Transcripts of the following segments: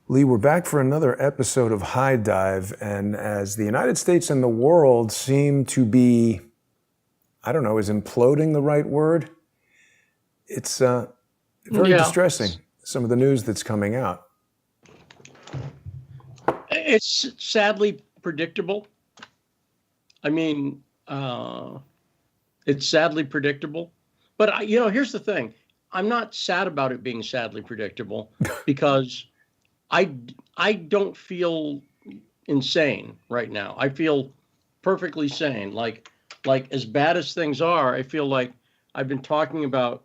Lee, we're back for another episode of High Dive, and as the United States and the world seem to be, I don't know, is imploding the right word? It's very Yeah, distressing, some of the news that's coming out. it's sadly predictable. I mean, it's sadly predictable. But here's the thing: I'm not sad about it being sadly predictable because I don't feel insane right now. I feel perfectly sane. Like as bad as things are, I feel like I've been talking about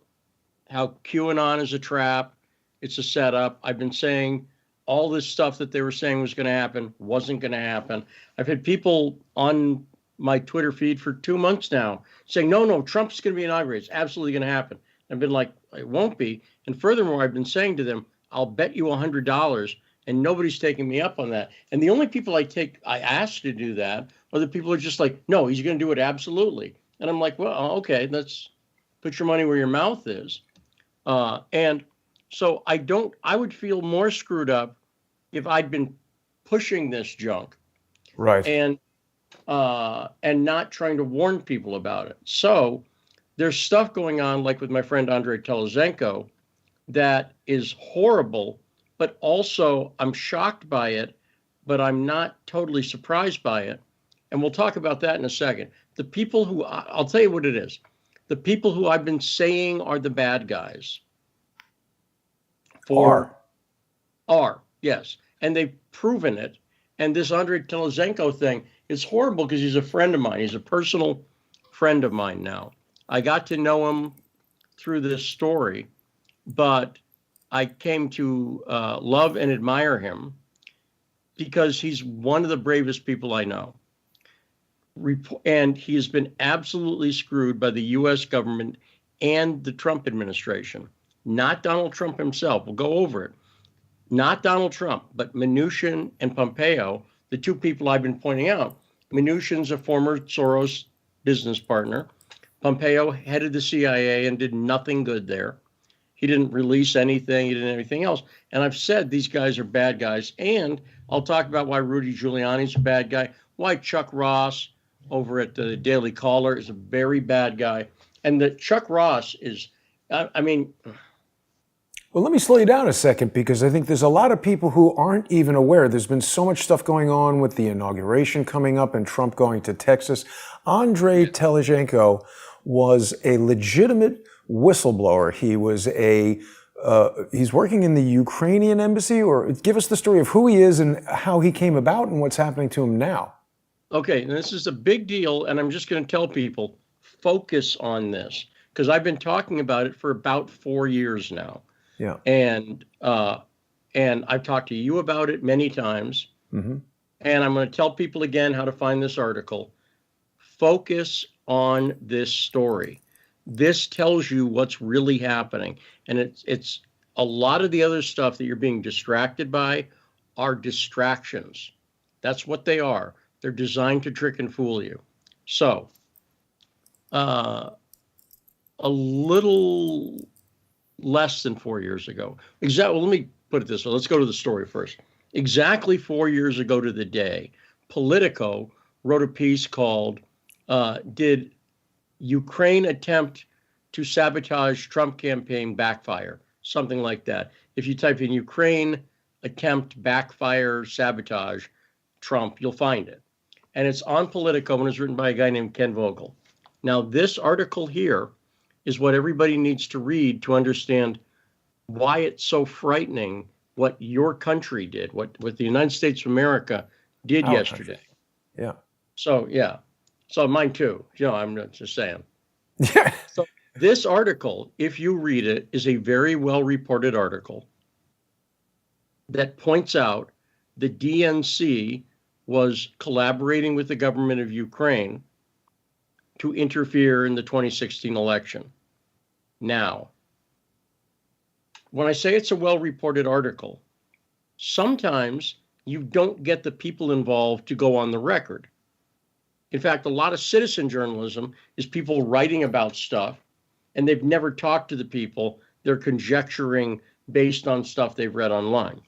how QAnon is a trap. It's a setup. I've been saying all this stuff that they were saying was going to happen wasn't going to happen. I've had people on my Twitter feed for 2 months now saying, no, Trump's going to be inaugurated. It's absolutely going to happen. I've been like, it won't be. And furthermore, I've been saying to them, I'll bet you $100, and nobody's taking me up on that. And the only people I ask to do that are the people who are just like, no, he's going to do it absolutely. And I'm like, well, okay, let's put your money where your mouth is. And so I would feel more screwed up if I'd been pushing this junk, Right. and not trying to warn people about it. So there's stuff going on, like with my friend Andrii Telizhenko, that is horrible, but also I'm shocked by it, but I'm not totally surprised by it. And we'll talk about that in a second. The people who, I'll tell you what it is. The people who I've been saying are the bad guys are, yes. And they've proven it. And this Andrii Telizhenko thing is horrible because he's a friend of mine. He's a personal friend of mine now. I got to know him through this story, but I came to love and admire him because he's one of the bravest people I know. And he has been absolutely screwed by the U.S. government and the Trump administration, not Donald Trump himself. We'll go over it. Not Donald Trump, but Mnuchin and Pompeo, the two people I've been pointing out. Mnuchin's a former Soros business partner. Pompeo headed the CIA and did nothing good there. He didn't release anything. He didn't anything else. And I've said these guys are bad guys. And I'll talk about why Rudy Giuliani's a bad guy, why Chuck Ross over at the Daily Caller is a very bad guy. And that Chuck Ross is, I mean... Well, let me slow you down a second because I think there's a lot of people who aren't even aware. There's been so much stuff going on with the inauguration coming up and Trump going to Texas. Andrii Telizhenko was a legitimate whistleblower. He was he's working in the Ukrainian embassy, or give us the story of who he is and how he came about and what's happening to him now. Okay, and this is a big deal, and I'm just going to tell people, focus on this, because I've been talking about it for about 4 years now. Yeah. And I've talked to you about it many times. Mm-hmm. And I'm going to tell people again how to find this article. Focus on this story. This tells you what's really happening. And it's a lot of the other stuff that you're being distracted by are distractions. That's what they are. They're designed to trick and fool you. So, a little less than 4 years ago. Well, let me put it this way. Let's go to the story first. Exactly 4 years ago to the day, Politico wrote a piece called, Did Ukraine Attempt to Sabotage Trump Campaign Backfire? Something like that. If you type in Ukraine attempt backfire sabotage Trump, you'll find it. And it's on Politico and it's written by a guy named Ken Vogel. Now, this article here is what everybody needs to read to understand why it's so frightening what your country did, what the United States of America did yesterday. Country. Yeah. So, yeah. So mine too. I'm not just saying. Yeah. So this article, if you read it, is a very well-reported article that points out the DNC was collaborating with the government of Ukraine to interfere in the 2016 election. Now, when I say it's a well-reported article, sometimes you don't get the people involved to go on the record. In fact, a lot of citizen journalism is people writing about stuff, and they've never talked to the people. They're conjecturing based on stuff they've read online.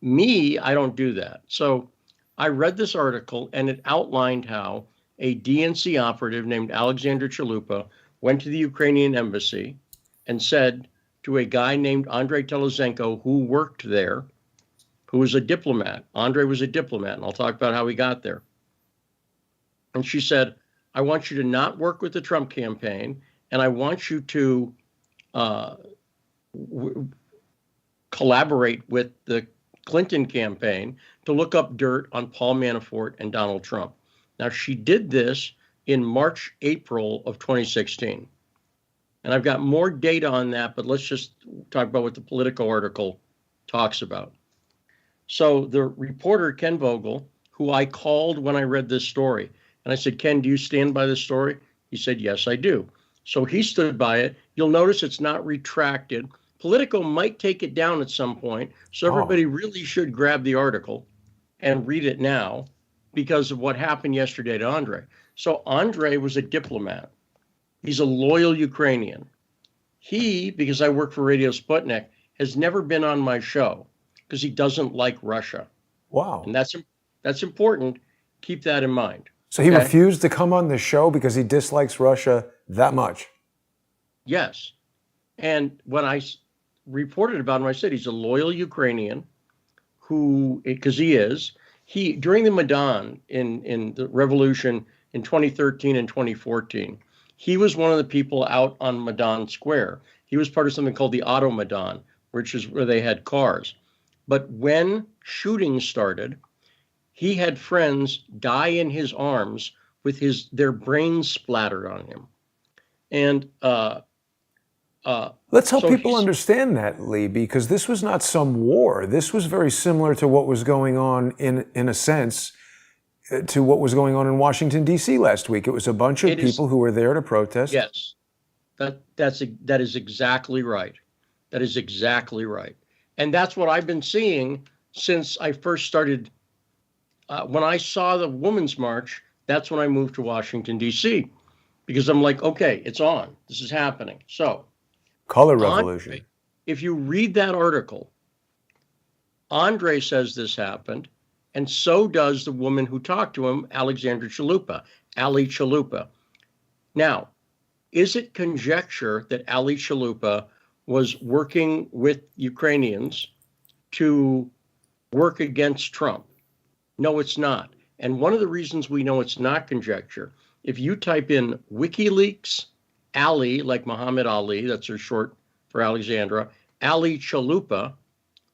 Me, I don't do that. So I read this article and it outlined how a DNC operative named Alexander Chalupa went to the Ukrainian embassy and said to a guy named Andrii Telizhenko, who worked there, who was a diplomat. Andrei was a diplomat, and I'll talk about how he got there. And she said, I want you to not work with the Trump campaign, and I want you to collaborate with the Clinton campaign to look up dirt on Paul Manafort and Donald Trump. Now, she did this in March, April of 2016. And I've got more data on that, but let's just talk about what the Politico article talks about. So the reporter, Ken Vogel, who I called when I read this story, and I said, Ken, do you stand by this story? He said, yes, I do. So he stood by it. You'll notice it's not retracted. Politico might take it down at some point. So everybody really should grab the article and read it now because of what happened yesterday to Andrei. So Andrei was a diplomat. He's a loyal Ukrainian. He, because I work for Radio Sputnik, has never been on my show because he doesn't like Russia. Wow. And that's important. Keep that in mind. So he refused to come on the show because he dislikes Russia that much? Yes. And when I reported about him, I said he's a loyal Ukrainian who, because he during the Maidan in the revolution in 2013 and 2014, he was one of the people out on Maidan Square. He was part of something called the Auto Maidan, which is where they had cars. But when shootings started, he had friends die in his arms with their brains splattered on him. And let's help people understand that, Lee, because this was not some war. This was very similar to what was going on in a sense to what was going on in Washington, D.C. last week. It was a bunch of people who were there to protest. Yes, that is exactly right. That is exactly right. And that's what I've been seeing since I first started. When I saw the Women's March, that's when I moved to Washington, D.C., because I'm like, okay, it's on. This is happening. So, Color Revolution. Andrei, if you read that article, Andrei says this happened, and so does the woman who talked to him, Alexander Chalupa, Ali Chalupa. Now, is it conjecture that Ali Chalupa was working with Ukrainians to work against Trump? No, it's not. And one of the reasons we know it's not conjecture, if you type in WikiLeaks, Ali, like Muhammad Ali, that's her short for Alexandra, Ali Chalupa,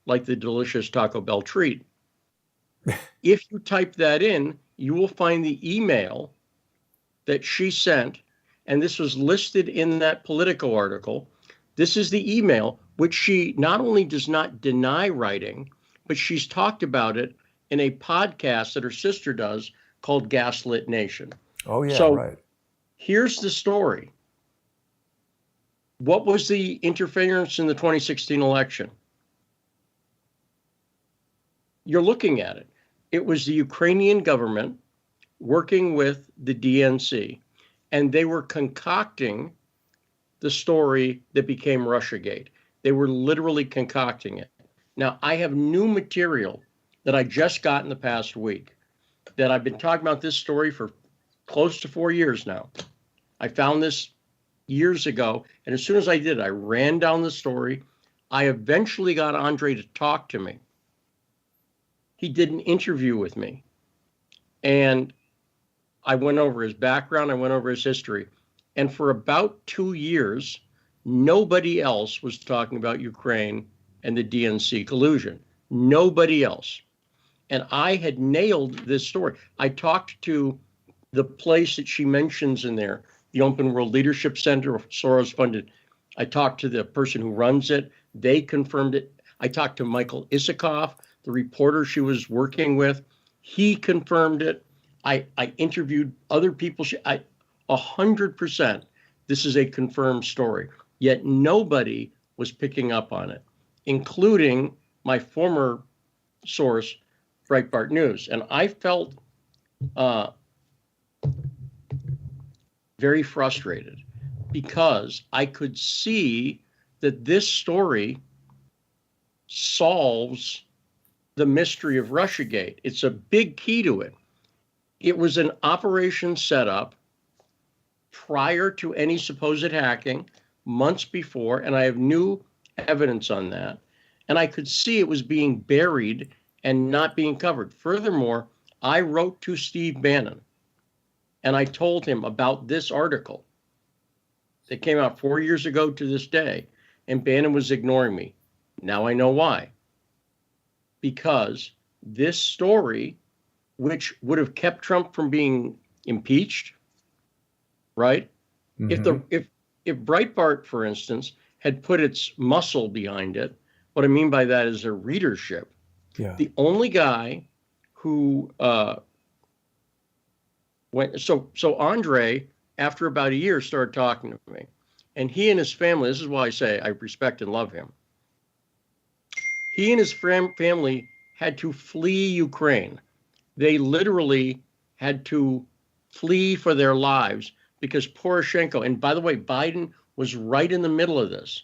like the delicious Taco Bell treat. If you type that in, you will find the email that she sent, and this was listed in that Politico article. This is the email, which she not only does not deny writing, but she's talked about it in a podcast that her sister does called Gaslit Nation. Oh, yeah, so, right. Here's the story. What was the interference in the 2016 election? You're looking at it. It was the Ukrainian government working with the DNC, and they were concocting the story that became Russiagate. They were literally concocting it. Now, I have new material that I just got in the past week that I've been talking about this story for close to 4 years now. I found this years ago, and as soon as I did, I ran down the story. I eventually got Andrei to talk to me. He did an interview with me, and I went over his background, I went over his history, and for about 2 years, nobody else was talking about Ukraine and the DNC collusion. Nobody else. And I had nailed this story. I talked to the place that she mentions in there, the Open World Leadership Center, Soros funded. I talked to the person who runs it. They confirmed it. I talked to Michael Isikoff, the reporter she was working with. He confirmed it. I interviewed other people. 100%, this is a confirmed story. Yet nobody was picking up on it, including my former source, Breitbart News. And I felt very frustrated because I could see that this story solves the mystery of Russiagate. It's a big key to it. It was an operation set up prior to any supposed hacking, months before, and I have new evidence on that. And I could see it was being buried and not being covered. Furthermore, I wrote to Steve Bannon and I told him about this article that came out 4 years ago to this day, and Bannon was ignoring me. Now I know why. Because this story, which would have kept Trump from being impeached, right? Mm-hmm. If Breitbart, for instance, had put its muscle behind it, what I mean by that is their readership. Yeah. The only guy who went, so Andrei, after about a year, started talking to me, and he and his family. This is why I say I respect and love him. He and his family had to flee Ukraine. They literally had to flee for their lives because Poroshenko, and by the way, Biden was right in the middle of this.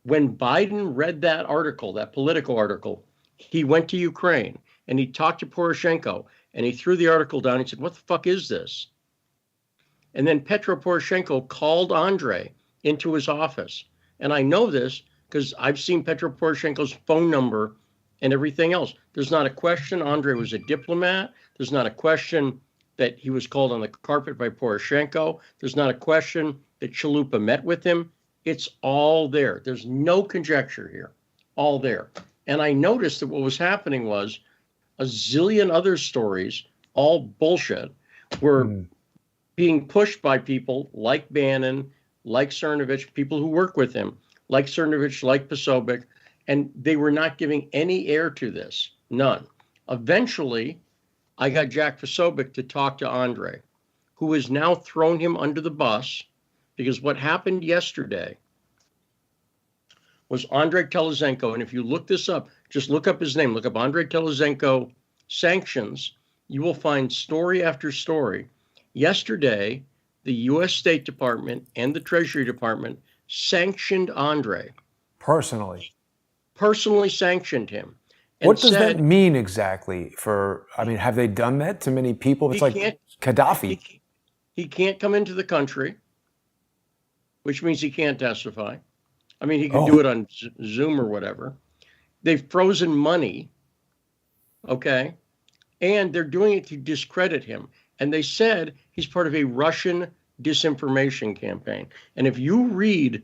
When Biden read that article, that political article, he went to Ukraine and he talked to Poroshenko and he threw the article down. He said, "What the fuck is this?" And then Petro Poroshenko called Andrei into his office. And I know this because I've seen Petro Poroshenko's phone number and everything else. There's not a question Andrei was a diplomat. There's not a question that he was called on the carpet by Poroshenko. There's not a question that Chalupa met with him. It's all there. There's no conjecture here. All there. And I noticed that what was happening was a zillion other stories, all bullshit, were being pushed by people like Bannon, like Cernovich, people who work with him, like Cernovich, like Posobiec, and they were not giving any air to this, none. Eventually, I got Jack Posobiec to talk to Andrei, who has now thrown him under the bus, because what happened yesterday was Andrii Telizhenko, and if you look this up, just look up his name, look up Andrii Telizhenko sanctions, you will find story after story. Yesterday, the U.S. State Department and the Treasury Department sanctioned Andrei. Personally Sanctioned him. And what does that mean exactly? Have they done that to many people? It's like Gaddafi. He can't come into the country, which means he can't testify. I mean, he can do it on Zoom or whatever. They've frozen money, okay? And they're doing it to discredit him. And they said he's part of a Russian disinformation campaign. And if you read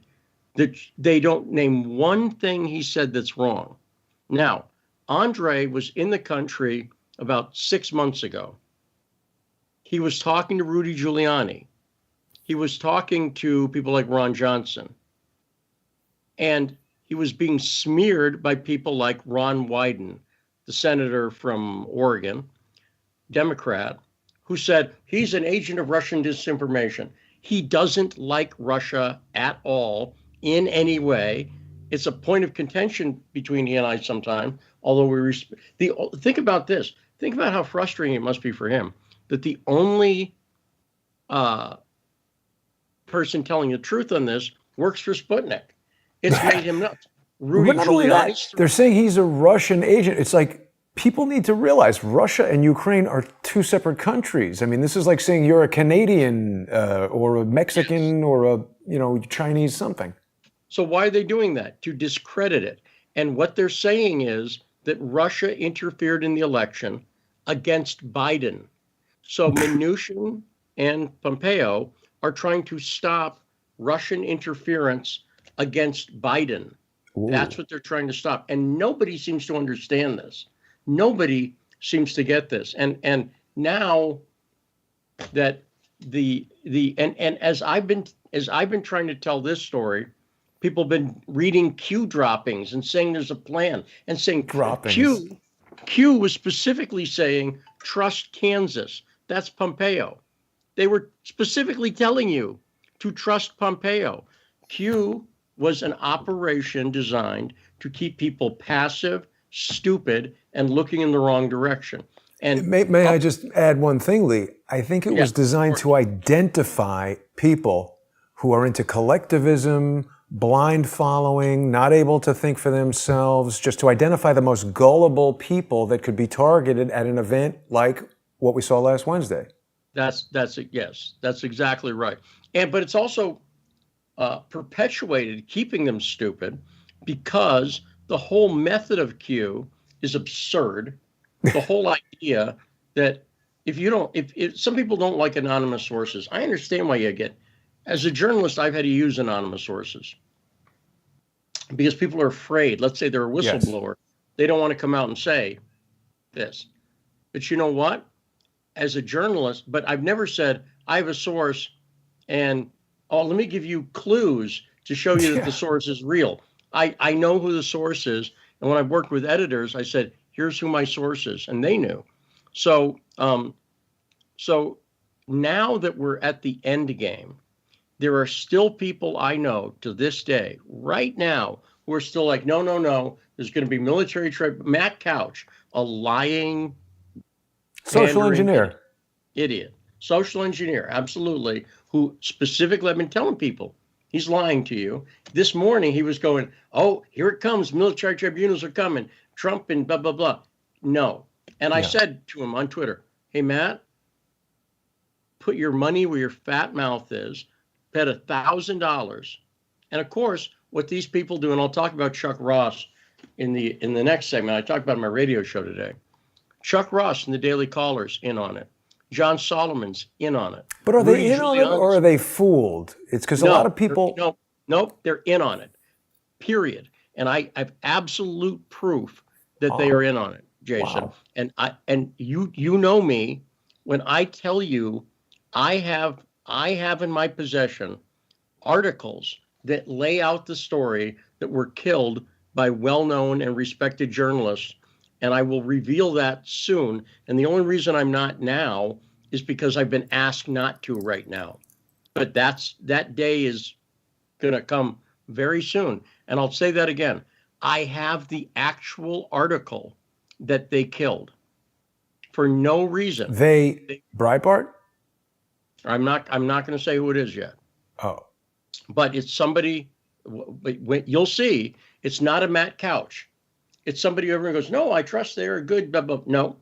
that, they don't name one thing he said that's wrong. Now, Andrei was in the country about 6 months ago. He was talking to Rudy Giuliani. He was talking to people like Ron Johnson. And he was being smeared by people like Ron Wyden, the senator from Oregon, Democrat, who said he's an agent of Russian disinformation. He doesn't like Russia at all in any way. It's a point of contention between he and I sometimes, although think about this. Think about how frustrating it must be for him that the only person telling the truth on this works for Sputnik. It's made him nuts. Rudy Giuliani. They're saying he's a Russian agent. It's like, people need to realize Russia and Ukraine are two separate countries. I mean, this is like saying you're a Canadian or a Mexican or a Chinese something. So why are they doing that? To discredit it. And what they're saying is that Russia interfered in the election against Biden. So Mnuchin and Pompeo are trying to stop Russian interference against Biden. Ooh. That's what they're trying to stop. And nobody seems to understand this. Nobody seems to get this. And now that as I've been trying to tell this story, people have been reading Q droppings and saying there's a plan and saying droppings. Q was specifically saying trust Kansas. That's Pompeo. They were specifically telling you to trust Pompeo. Q was an operation designed to keep people passive, stupid, and looking in the wrong direction. And may I just add one thing, Lee? I think it was designed to identify people who are into collectivism, blind following, not able to think for themselves, just to identify the most gullible people that could be targeted at an event like what we saw last Wednesday. Yes, that's exactly right. But it's also perpetuated, keeping them stupid, because the whole method of Q is absurd. The whole idea that if some people don't like anonymous sources, I understand why you get. As a journalist, I've had to use anonymous sources because people are afraid. Let's say they're a whistleblower. Yes. They don't want to come out and say this. But you know what? As a journalist, but I've never said, I have a source and, oh, let me give you clues to show you that the source is real. I know who the source is. And when I've worked with editors, I said, here's who my source is. And they knew. So now that we're at the end game, there are still people I know to this day, right now, who are still like, no, there's going to be military trade. Matt Couch, a lying social engineer. Idiot. Social engineer, absolutely, who specifically, I've been telling people, he's lying to you. This morning, he was going, oh, here it comes. Military tribunals are coming. Trump and blah, blah, blah. No. And I said to him on Twitter, hey, Matt, put your money where your fat mouth is. Bet $1,000. And of course, what these people do, and I'll talk about Chuck Ross in the next segment. I talked about my radio show today. Chuck Ross and the Daily Caller's in on it. John Solomon's in on it. But are they in on it or are they fooled? It's because a lot of people... No, they're in on it, period. And I have absolute proof that they are in on it, Jason. Wow. And you know me, when I tell you I have in my possession articles that lay out the story that were killed by well-known and respected journalists. And I will reveal that soon. And the only reason I'm not now is because I've been asked not to right now. But that day is going to come very soon. And I'll say that again. I have the actual article that they killed for no reason. Breitbart? I'm not going to say who it is yet. Oh. But it's somebody, you'll see, it's not a Matt Couch. It's somebody who everyone goes, no, I trust they're good, blah, blah. No,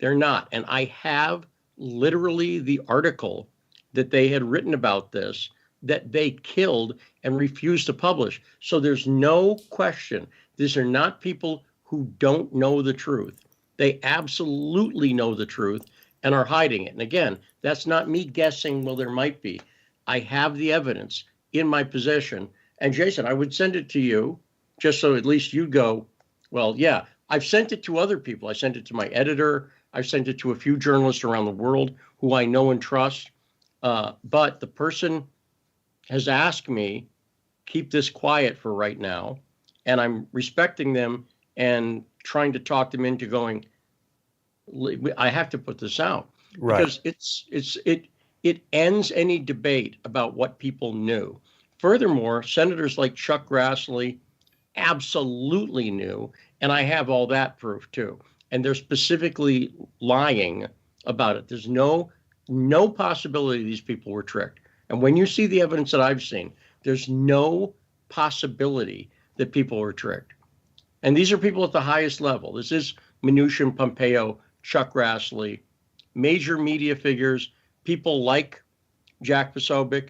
they're not. And I have literally the article that they had written about this that they killed and refused to publish. So there's no question. These are not people who don't know the truth. They absolutely know the truth and are hiding it. And again, that's not me guessing, well, there might be. I have the evidence in my possession. And Jason, I would send it to you just so at least you go, well, yeah, I've sent it to other people. I sent it to my editor. I've sent it to a few journalists around the world who I know and trust. But the person has asked me, keep this quiet for right now. And I'm respecting them and trying to talk them into going, I have to put this out. Right. Because it ends any debate about what people knew. Furthermore, senators like Chuck Grassley absolutely knew, and I have all that proof too. And they're specifically lying about it. There's no possibility these people were tricked. And when you see the evidence that I've seen, there's no possibility that people were tricked. And these are people at the highest level. This is Mnuchin, Pompeo, Chuck Grassley, major media figures, people like Jack Posobiec.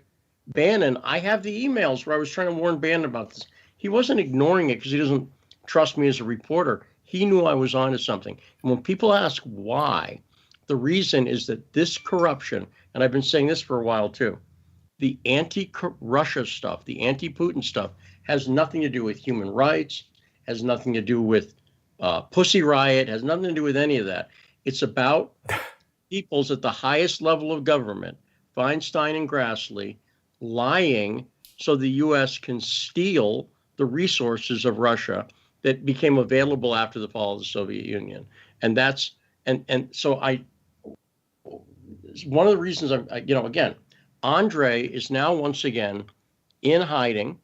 Bannon, I have the emails where I was trying to warn Bannon about this. He wasn't ignoring it because he doesn't trust me as a reporter. He knew I was onto something. And when people ask why, the reason is that this corruption, and I've been saying this for a while too, the anti-Russia stuff, the anti-Putin stuff, has nothing to do with human rights, has nothing to do with Pussy Riot, has nothing to do with any of that. It's about peoples at the highest level of government, Feinstein and Grassley, lying so the U.S. can steal the resources of Russia that became available after the fall of the Soviet Union. And that's, and so one of the reasons again, Andrei is now once again in hiding.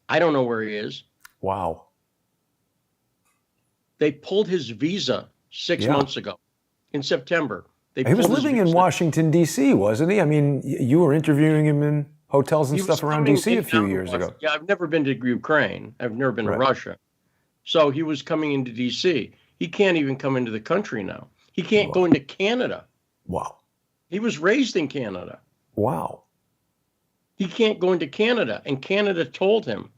I don't know where he is. Wow. They pulled his visa 6 months ago in September. He was living in Washington, D.C., wasn't he? I mean, you were interviewing him in hotels and He was stuff around coming D.C. in a and few out of years Russia. ago. Yeah, I've never been to Ukraine. I've never been to Right. Russia. So he was coming into D.C. He can't even come into the country now. He can't go Wow. into Canada. Wow. He was raised in Canada. Wow. He can't go into Canada. And Canada told him,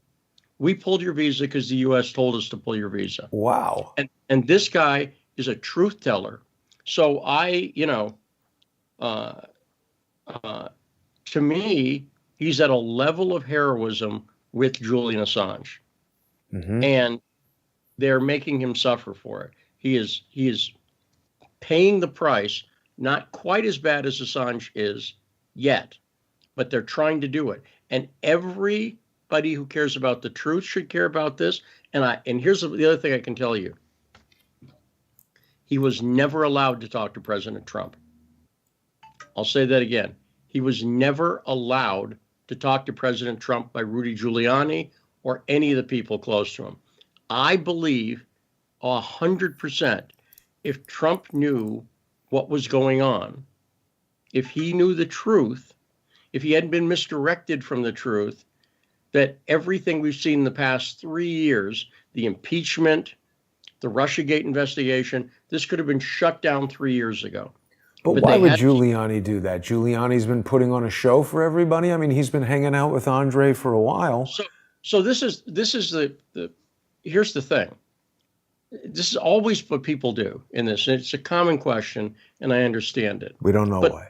we pulled your visa because the U.S. told us to pull your visa. Wow. And this guy is a truth teller. So to me, he's at a level of heroism with Julian Assange. Mm-hmm. And they're making him suffer for it. He is paying the price, not quite as bad as Assange is yet, but they're trying to do it. And everybody who cares about the truth should care about this. And here's the other thing I can tell you. He was never allowed to talk to President Trump. I'll say that again. He was never allowed to talk to President Trump by Rudy Giuliani or any of the people close to him. I believe 100% if Trump knew what was going on, if he knew the truth, if he hadn't been misdirected from the truth, that everything we've seen in the past 3 years, the impeachment, the Russiagate investigation, this could have been shut down 3 years ago. But why would Giuliani do that? Giuliani's been putting on a show for everybody. I mean, he's been hanging out with Andrei for a while. So this is the here's the thing. This is always what people do in this. It's a common question, and I understand it. We don't know why.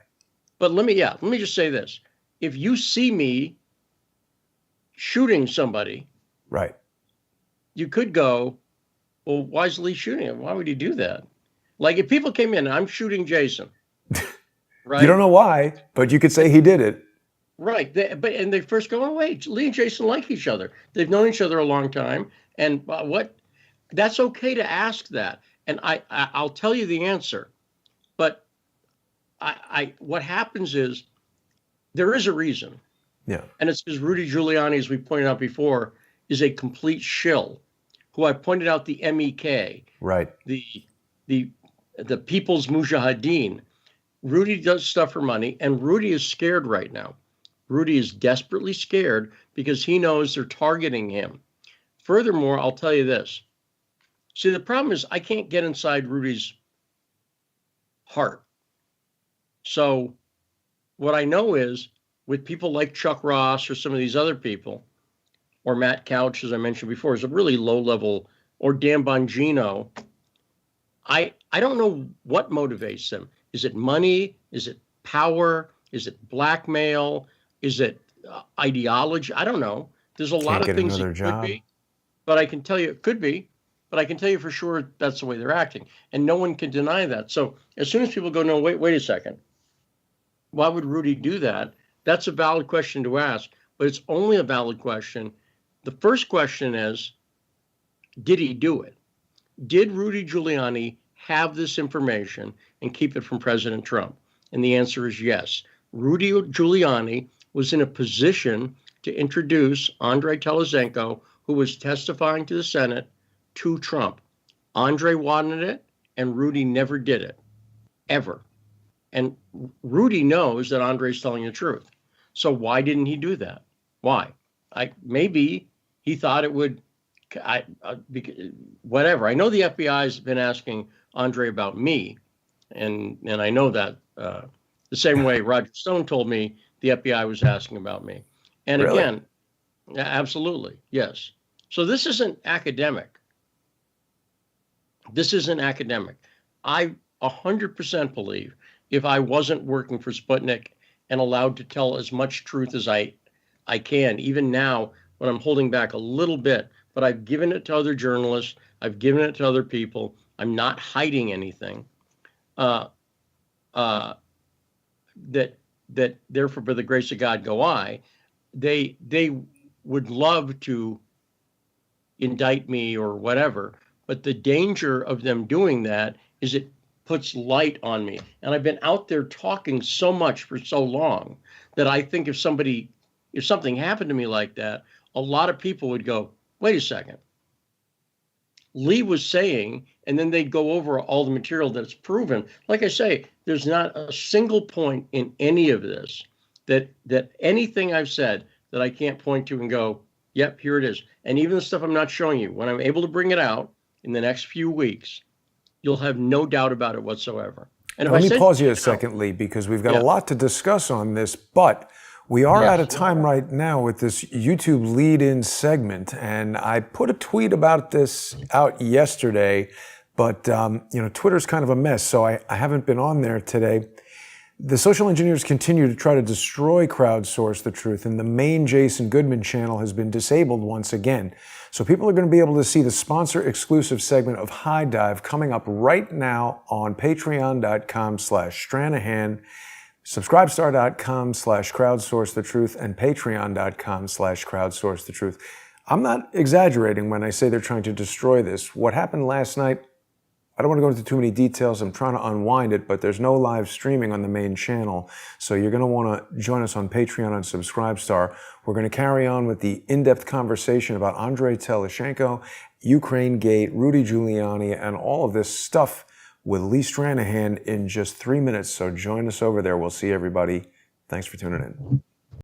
But let me just say this. If you see me shooting somebody, right, you could go, well, why is Lee shooting him? Why would he do that? Like if people came in, I'm shooting Jason. Right? You don't know why, but you could say he did it. Right. And they first go, oh, wait, Lee and Jason like each other. They've known each other a long time. And that's okay to ask that. And I'll tell you the answer. But what happens is there is a reason. Yeah. And it's because Rudy Giuliani, as we pointed out before, is a complete shill, who I pointed out the MEK. Right. The People's Mujahideen. Rudy does stuff for money, and Rudy is scared right now. Rudy is desperately scared because he knows they're targeting him. Furthermore, I'll tell you this. See, the problem is I can't get inside Rudy's heart. So what I know is with people like Chuck Ross or some of these other people, or Matt Couch, as I mentioned before, is a really low level, or Dan Bongino, I don't know what motivates them. Is it money? Is it power? Is it blackmail? Is it ideology? I don't know. There's a lot of things it could be, but I can tell you it could be, but I can tell you for sure that's the way they're acting, and no one can deny that. So as soon as people go, no, wait a second, why would Rudy do that? That's a valid question to ask, but it's only a valid question. The first question is, did he do it? Did Rudy Giuliani have this information and keep it from President Trump? And the answer is yes. Rudy Giuliani was in a position to introduce Andrii Telizhenko, who was testifying to the Senate, to Trump. Andrei wanted it, and Rudy never did it, ever. And Rudy knows that Andrei's telling the truth. So why didn't he do that? Why? Maybe he thought it would, whatever. I know the FBI has been asking Andrei about me, and I know that the same way Roger Stone told me the FBI was asking about me. And really? Again, absolutely, yes. So this isn't academic. This isn't academic. I 100% believe if I wasn't working for Sputnik and allowed to tell as much truth as I can, even now when I'm holding back a little bit, but I've given it to other journalists, I've given it to other people, I'm not hiding anything, that therefore by the grace of God go I, they would love to indict me or whatever, but the danger of them doing that is it puts light on me. And I've been out there talking so much for so long that I think if something happened to me like that, a lot of people would go, wait a second. Lee was saying, and then they'd go over all the material that's proven. Like I say, there's not a single point in any of this that anything I've said that I can't point to and go, yep, here it is. And even the stuff I'm not showing you, when I'm able to bring it out in the next few weeks, you'll have no doubt about it whatsoever. And Now, if I let me sent pause you you a second, Lee, because we've got Yeah. a lot to discuss on this, but we are Yes. out of time right now with this YouTube lead-in segment, and I put a tweet about this out yesterday, but Twitter's kind of a mess, so I haven't been on there today. The social engineers continue to try to destroy Crowdsource the Truth, and the main Jason Goodman channel has been disabled once again. So people are going to be able to see the sponsor-exclusive segment of High Dive coming up right now on patreon.com/Stranahan, subscribestar.com/crowdsourcethetruth, and patreon.com/crowdsourcethetruth. I'm not exaggerating when I say they're trying to destroy this. What happened last night, I don't want to go into too many details. I'm trying to unwind it, but there's no live streaming on the main channel. So you're going to want to join us on Patreon and Subscribestar. We're going to carry on with the in-depth conversation about Andrii Telizhenko, Ukraine Gate, Rudy Giuliani, and all of this stuff with Lee Stranahan in just 3 minutes. So join us over there. We'll see everybody. Thanks for tuning in.